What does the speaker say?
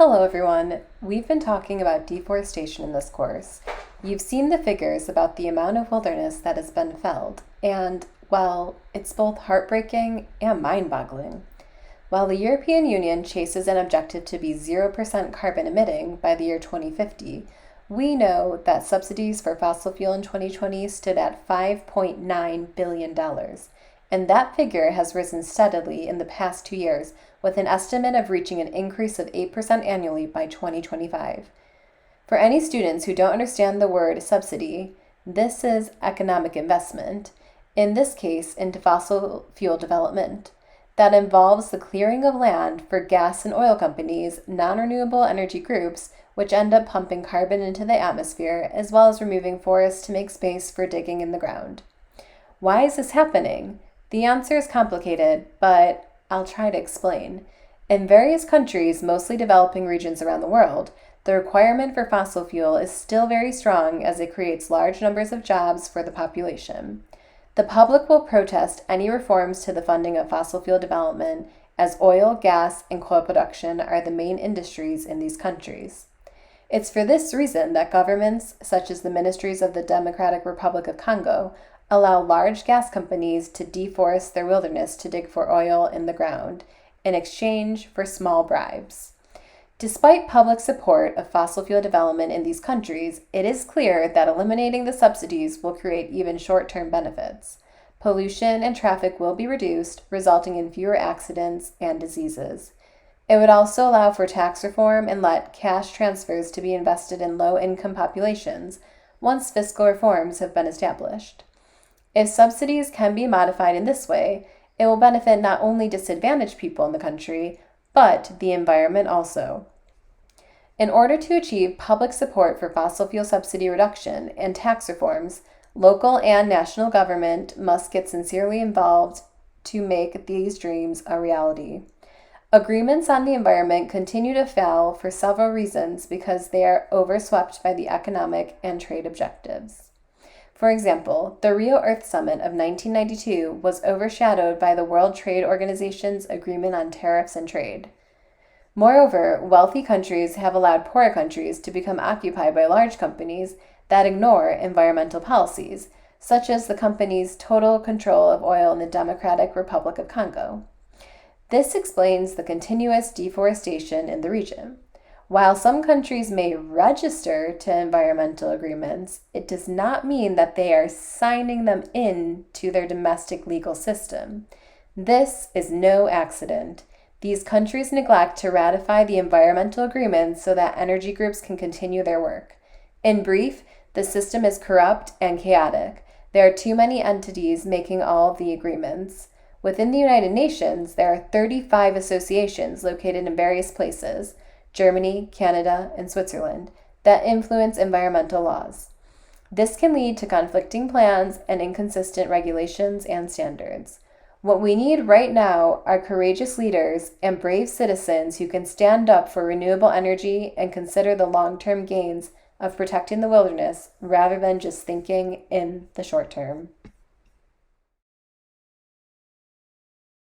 Hello everyone. We've been talking about deforestation in this course. You've seen the figures about the amount of wilderness that has been felled, and, well, it's both heartbreaking and mind-boggling. While the European Union chases an objective to be 0% carbon emitting by the year 2050, we know that subsidies for fossil fuel in 2020 stood at $5.9 billion, and that figure has risen steadily in the past 2 years, with an estimate of reaching an increase of 8% annually by 2025. For any students who don't understand the word subsidy, this is economic investment, in this case into fossil fuel development, that involves the clearing of land for gas and oil companies, non-renewable energy groups, which end up pumping carbon into the atmosphere, as well as removing forests to make space for digging in the ground. Why is this happening? The answer is complicated, but I'll try to explain. In various countries, mostly developing regions around the world, the requirement for fossil fuel is still very strong as it creates large numbers of jobs for the population. The public will protest any reforms to the funding of fossil fuel development, as oil, gas, and coal production are the main industries in these countries. It's for this reason that governments, such as the ministries of the Democratic Republic of Congo, allow large gas companies to deforest their wilderness to dig for oil in the ground, in exchange for small bribes. Despite public support of fossil fuel development in these countries, it is clear that eliminating the subsidies will create even short-term benefits. Pollution and traffic will be reduced, resulting in fewer accidents and diseases. It would also allow for tax reform and let cash transfers to be invested in low-income populations once fiscal reforms have been established. If subsidies can be modified in this way, it will benefit not only disadvantaged people in the country, but the environment also. In order to achieve public support for fossil fuel subsidy reduction and tax reforms, local and national government must get sincerely involved to make these dreams a reality. Agreements on the environment continue to fail for several reasons because they are overswept by the economic and trade objectives. For example, the Rio Earth Summit of 1992 was overshadowed by the World Trade Organization's Agreement on Tariffs and Trade. Moreover, wealthy countries have allowed poorer countries to become occupied by large companies that ignore environmental policies, such as the company's total control of oil in the Democratic Republic of Congo. This explains the continuous deforestation in the region. While some countries may register to environmental agreements, it does not mean that they are signing them into their domestic legal system. This is no accident. These countries neglect to ratify the environmental agreements so that energy groups can continue their work. In brief, the system is corrupt and chaotic. There are too many entities making all of the agreements. Within the United Nations, there are 35 associations located in various places, Germany, Canada, and Switzerland, that influence environmental laws. This can lead to conflicting plans and inconsistent regulations and standards. What we need right now are courageous leaders and brave citizens who can stand up for renewable energy and consider the long-term gains of protecting the wilderness rather than just thinking in the short term.